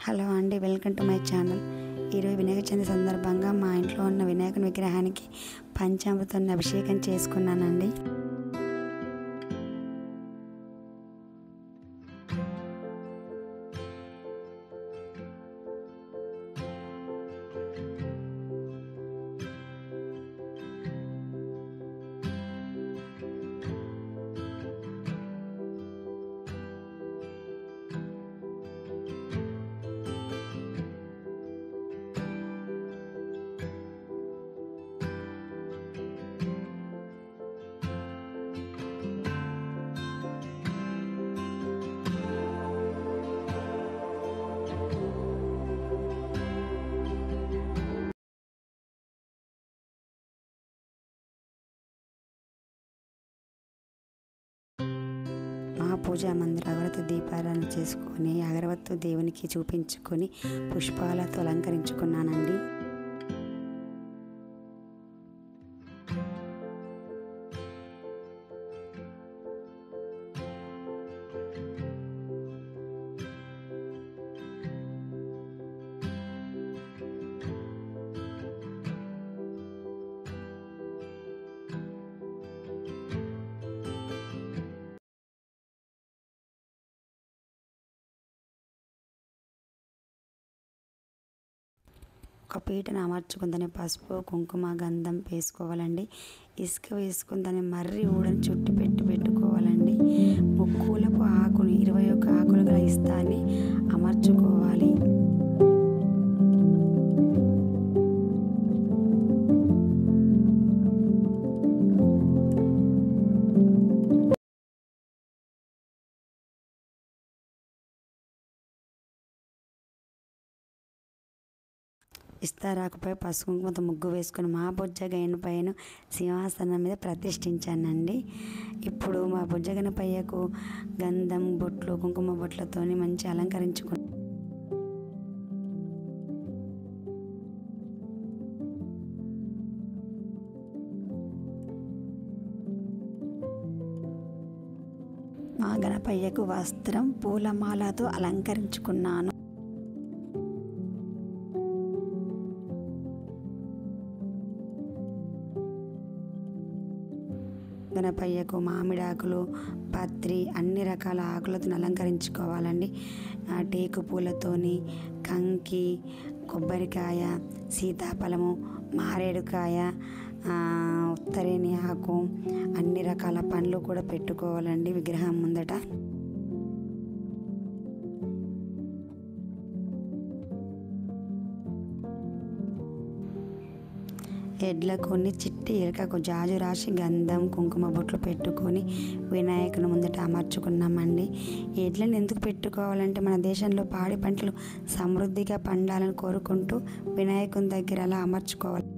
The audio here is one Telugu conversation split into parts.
హలో అండి, వెల్కమ్ టు మై ఛానల్. ఈరోజు వినాయక చవితి సందర్భంగా మా ఇంట్లో ఉన్న వినాయకుని విగ్రహానికి పంచామృతాన్ని అభిషేకం చేసుకున్నానండి. పూజా మందిర అగరవత్తి దీపారాధన చేసుకొని అగరవత్తు దేవునికి చూపించుకొని పుష్పాలతో అలంకరించుకున్నానండి. ఒక పీటను అమర్చుకుని దాన్ని పసుపు కుంకుమ గంధం వేసుకోవాలండి. ఇసుక వేసుకుని దాన్ని మర్రి ఊడని చుట్టి పెట్టుకోవాలండి. ముక్కులపు ఆకుని 21 ఆకులు గల ఇస్తాన్ని అమర్చుకోవాలి. ఇస్తారాకుపై పసుపు కుంకుమతో ముగ్గు వేసుకొని మా బొజ్జగయ్య పైన సింహాసనం మీద ప్రతిష్ఠించానండి. ఇప్పుడు మా బొజ్జగయ్య పయ్యకు గంధం బొట్లు కుంకుమ బొట్లతో మంచి అలంకరించుకుని మా గణపయ్యకు వస్త్రం పూలమాలతో అలంకరించుకున్నాను. గణపయ్యకు మామిడాకులు పత్రి అన్ని రకాల ఆకులతో అలంకరించుకోవాలండి. టేకు పూలతోని కంకి కొబ్బరికాయ సీతాఫలము మారేడుకాయ ఉత్తరేణి ఆకు అన్ని రకాల పండ్లు కూడా పెట్టుకోవాలండి విగ్రహం ముందట. ఎడ్ల కొన్ని చిట్టి ఎరకకు జాజు రాసి గంధం కుంకుమ బొట్లు పెట్టుకొని వినాయకుని ముందట అమర్చుకున్నామండి. ఎడ్లను ఎందుకు పెట్టుకోవాలంటే మన దేశంలో పాడి పంటలు సమృద్ధిగా పండాలని కోరుకుంటూ వినాయకుని దగ్గర అలా అమర్చుకోవాలి.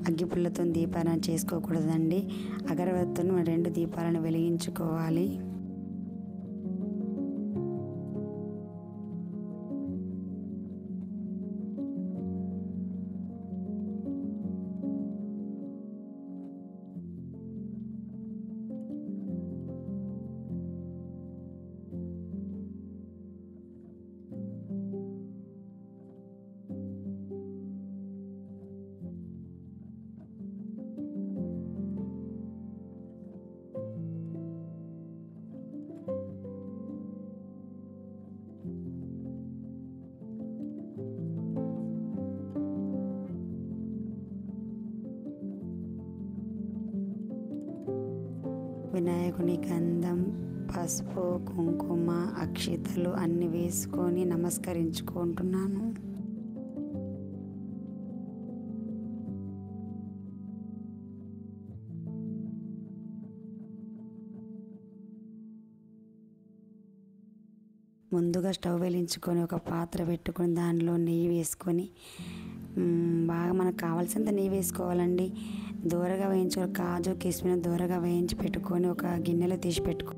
అగ్గిపుల్లతో దీపారాధన చేసుకోకూడదండి. అగరవత్తును 2 దీపాలను వెలిగించుకోవాలి. వినాయకుని గంధం పసుపు కుంకుమ అక్షితలు అన్నీ వేసుకొని నమస్కరించుకుంటున్నాను. ముందుగా స్టవ్ వెలిగించుకొని ఒక పాత్ర పెట్టుకొని దానిలో నెయ్యి వేసుకొని బాగా మనకు కావాల్సినంత నెయ్యి వేసుకోవాలండి. దూరగా వేయించుకొని కాజు కిస్మిస్ దూరగా వేయించి పెట్టుకొని ఒక గిన్నెలో తీసి పెట్టుకో.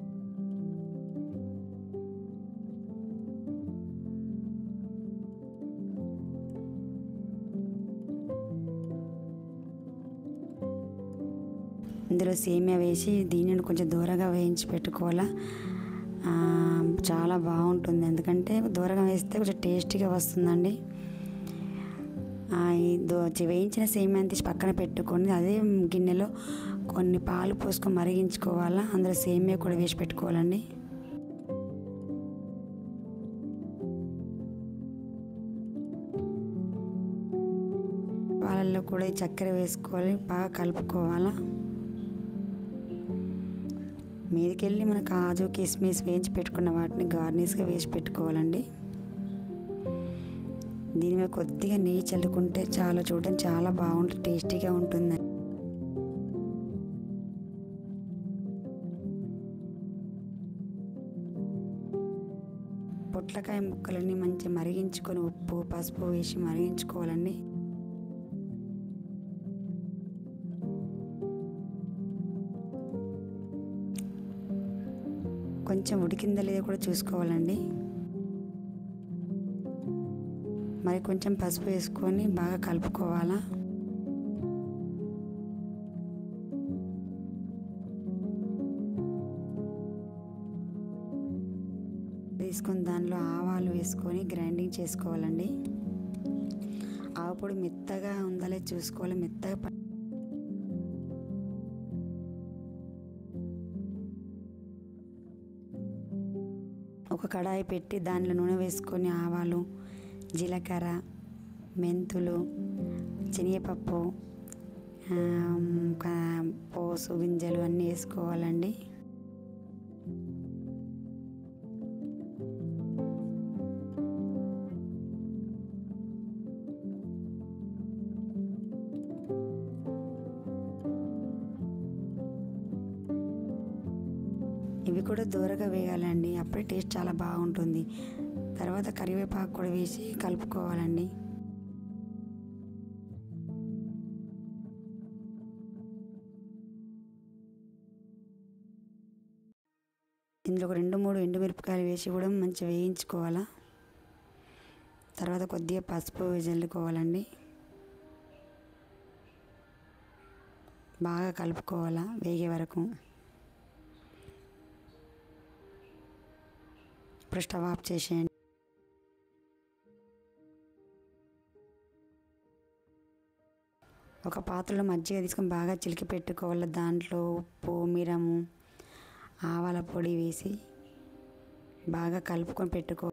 ఇందులో సేమియా వేసి దీనిని కొంచెం దూరగా వేయించి పెట్టుకోవాలా. చాలా బాగుంటుంది, ఎందుకంటే దూరగా వేస్తే కొంచెం టేస్టీగా వస్తుందండి. ఈ వేయించిన సేమియాని తీసి పక్కన పెట్టుకొని అదే గిన్నెలో కొన్ని పాలు పోసుకొని మరిగించుకోవాలా. అందులో సేమియా కూడా వేసి పెట్టుకోవాలండి. పాలల్లో కూడా ఈ చక్కెర వేసుకోవాలి, బాగా కలుపుకోవాలా. మీదకెళ్ళి మన కాజు కిస్మిస్ వేయించి పెట్టుకున్న వాటిని గార్నిష్గా వేసి పెట్టుకోవాలండి. దీని మీద కొద్దిగా నెయ్యి చల్లుకుంటే చాలా చూడడం చాలా బాగుంటుంది, టేస్టీగా ఉంటుంది. పొట్లకాయ ముక్కలన్నీ మంచిగా మరిగించుకొని ఉప్పు పసుపు వేసి మరిగించుకోవాలండి. కొంచెం ఉడికిందా లేదా కూడా చూసుకోవాలండి. మరి కొంచెం పసుపు వేసుకొని బాగా కలుపుకోవాలా. తీసుకొని దానిలో ఆవాలు వేసుకొని గ్రైండింగ్ చేసుకోవాలండి. ఆవపొడి మెత్తగా ఉందా లేదా చూసుకోవాలి. మెత్తగా ఒక కడాయి పెట్టి దానిలో నూనె వేసుకొని ఆవాలు, జీలకర్ర, మెంతులు, శనగపప్పు, పోసు గింజలు అన్నీ వేసుకోవాలండి. ఇవి కూడా దూరగా వేయాలండి, అప్పుడే టేస్ట్ చాలా బాగుంటుంది. తర్వాత కరివేపాకు కూడా వేసి కలుపుకోవాలండి. ఇందులో ఒక 2-3 ఎండుమిరపకాయలు వేసి కూడా మంచిగా వేయించుకోవాలా. తర్వాత కొద్దిగా పసుపు జల్లుకోవాలండి. బాగా కలుపుకోవాలా వేగే వరకు. ఇప్పుడు స్టవ్ ఆఫ్ చేసేయండి. ఒక పాత్రలో మజ్జిగ తీసుకొని బాగా చిలికి పెట్టుకోవాలి. దాంట్లో ఉప్పు, మిరము, ఆవాల పొడి వేసి బాగా కలుపుకొని పెట్టుకో.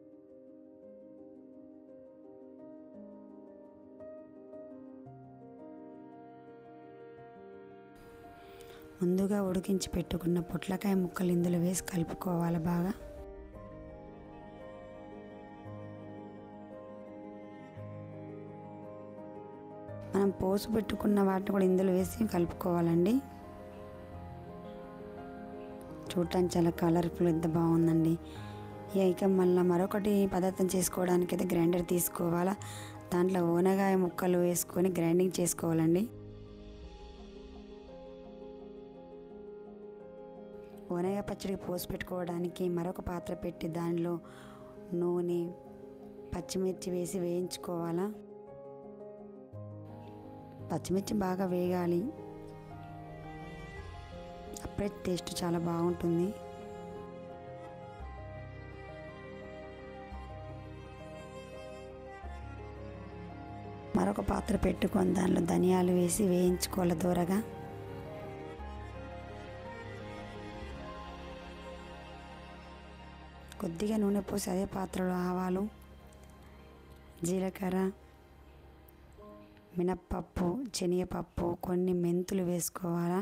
ముందుగా ఉడికించి పెట్టుకున్న పొట్లకాయ ముక్కలు ఇందులో వేసి కలుపుకోవాలి బాగా. మనం పోసు పెట్టుకున్న వాటిని కూడా ఇందులో వేసి కలుపుకోవాలండి. చూడటానికి చాలా కలర్ఫుల్, ఎంత బాగుందండి. ఇక మళ్ళీ మరొకటి పదార్థం చేసుకోవడానికి అయితే గ్రైండర్ తీసుకోవాలా. దాంట్లో ఓనగాయ ముక్కలు వేసుకొని గ్రైండింగ్ చేసుకోవాలండి. ఓనగాయ పచ్చడికి పోసి పెట్టుకోవడానికి మరొక పాత్ర పెట్టి దానిలో నూనె, పచ్చిమిర్చి వేసి వేయించుకోవాలా. పచ్చిమిర్చి బాగా వేగాలి, అప్పుడే టేస్ట్ చాలా బాగుంటుంది. మరొక పాత్ర పెట్టుకొని దానిలో ధనియాలు వేసి వేయించుకోవాలి దూరగా. కొద్దిగా నూనె పోసి అదే పాత్రలో ఆవాలు, జీలకర్ర, మినప్పప్పు, శనగపప్పు, కొన్ని మెంతులు వేసుకోవాలా.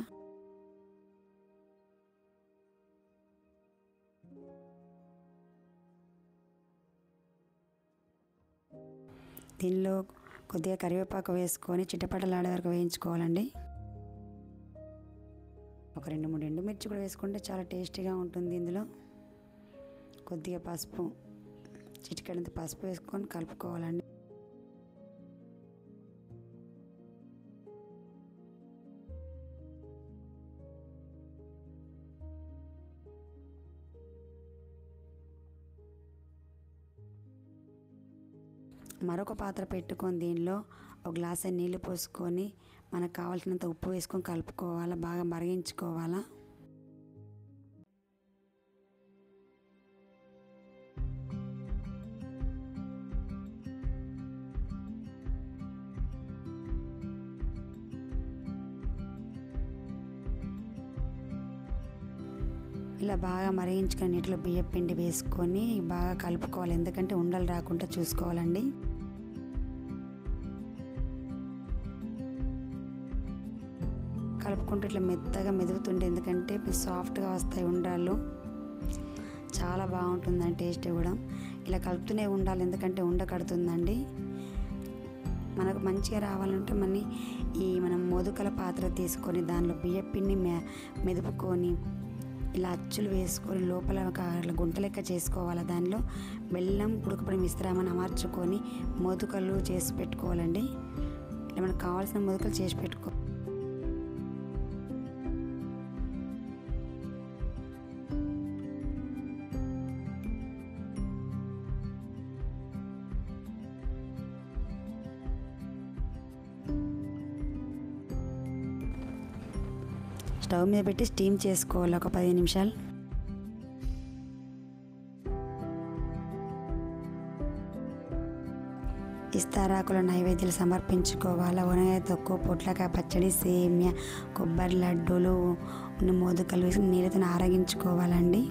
దీనిలో కొద్దిగా కరివేపాకు వేసుకొని చిటపటలాడే వరకు వేయించుకోవాలండి. ఒక 2-3 ఎండుమిర్చి కూడా వేసుకుంటే చాలా టేస్టీగా ఉంటుంది. ఇందులో కొద్దిగా పసుపు, చిటికెడంత పసుపు వేసుకొని కలుపుకోవాలండి. మరొక పాత్ర పెట్టుకొని దీనిలో ఒక గ్లాసు నీళ్ళు పోసుకొని మనకు కావాల్సినంత ఉప్పు వేసుకొని కలుపుకోవాలా, బాగా మరిగించుకోవాలా. ఇలా బాగా మరిగించుకొని నీటిలో బియ్యం పిండి వేసుకొని బాగా కలుపుకోవాలి, ఎందుకంటే ఉండలు రాకుండా చూసుకోవాలండి. కలుపుకుంటూ ఇట్లా మెత్తగా మెదుగుతుండే, ఎందుకంటే సాఫ్ట్గా వస్తాయి ఉండాలు. చాలా బాగుంటుందండి టేస్ట్ కూడా. ఇలా కలుపుతూనే ఉండాలి, ఎందుకంటే ఉండ కడుతుందండి. మనకు మంచిగా రావాలంటే మనం మోదుకల పాత్ర తీసుకొని దానిలో బియ్యం పిండి మెదుపుకొని ఇలా అచ్చులు వేసుకొని లోపల ఒక గుంట లెక్క చేసుకోవాలి. దానిలో బెల్లం ఉడకపడి మిశ్రమాన్ని అమర్చుకొని మోదుకలు చేసి పెట్టుకోవాలండి. ఇలా మనకు కావాల్సిన మోదుకలు చేసి పెట్టుకో. స్టవ్ మీద పెట్టి స్టీమ్ చేసుకోవాలి ఒక 10 నిమిషాలు. ఇస్తారాకుల నైవేద్యాలు సమర్పించుకోవాలి. ఉనగాయ తొక్కు, పొట్లకాయ పచ్చడి, సేమ్యా, కొబ్బరి లడ్డూలు, మోదకలు వేసి నీళ్ళతో ఆరగించుకోవాలండి.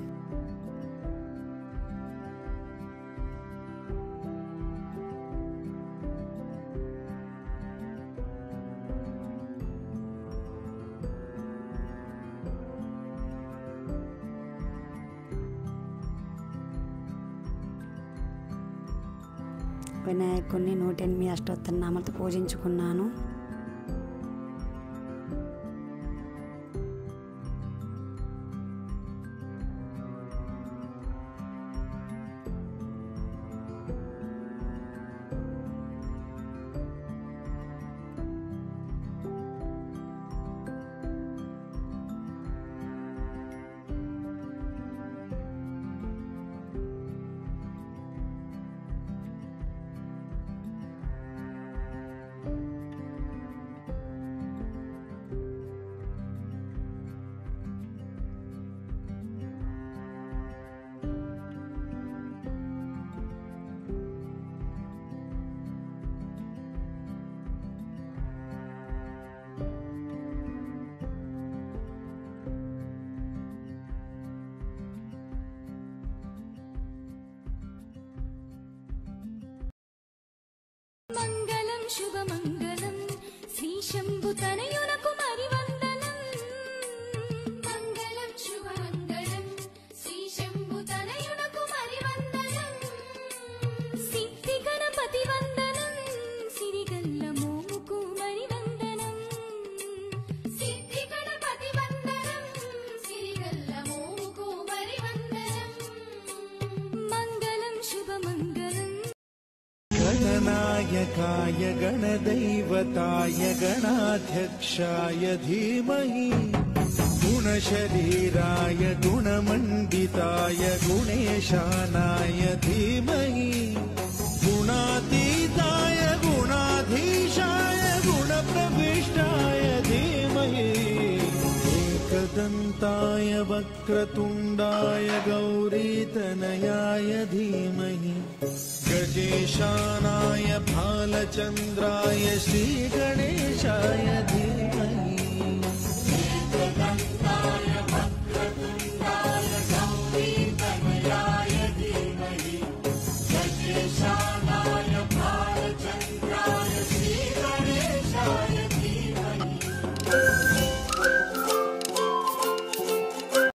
వినాయకుడిని 108 అష్టోత్తర నామాలతో పూజించుకున్నాను. మంగళం శుభమంగళం శ్రీ శంభుతనయునకు మరివందనం. మంగళం శుభమంగళం శ్రీ శంభుతనయునకు మరివందనం. సిద్ధి గణపతి వందనం సిరిగల్ల మోముకు మరివందనం. సిద్ధి గణపతి వందనం సిరిగల్ల మోముకు మరివందనం. మంగళం శుభమంగళం. गणनायकाय गणदैवताय गणाध्यक्षाय धीमहि गुणशरीराय गुणमण्डिताय गुणेशानाय धीमहि गुणातीताय गुणाधीशाय गुणप्रविष्टाय धीमहि एकदन्ताय वक्रतुण्डाय गौरीतनयाय धीमहि गजेशानाय भालचन्द्राय श्रीगणेशाय धीमहि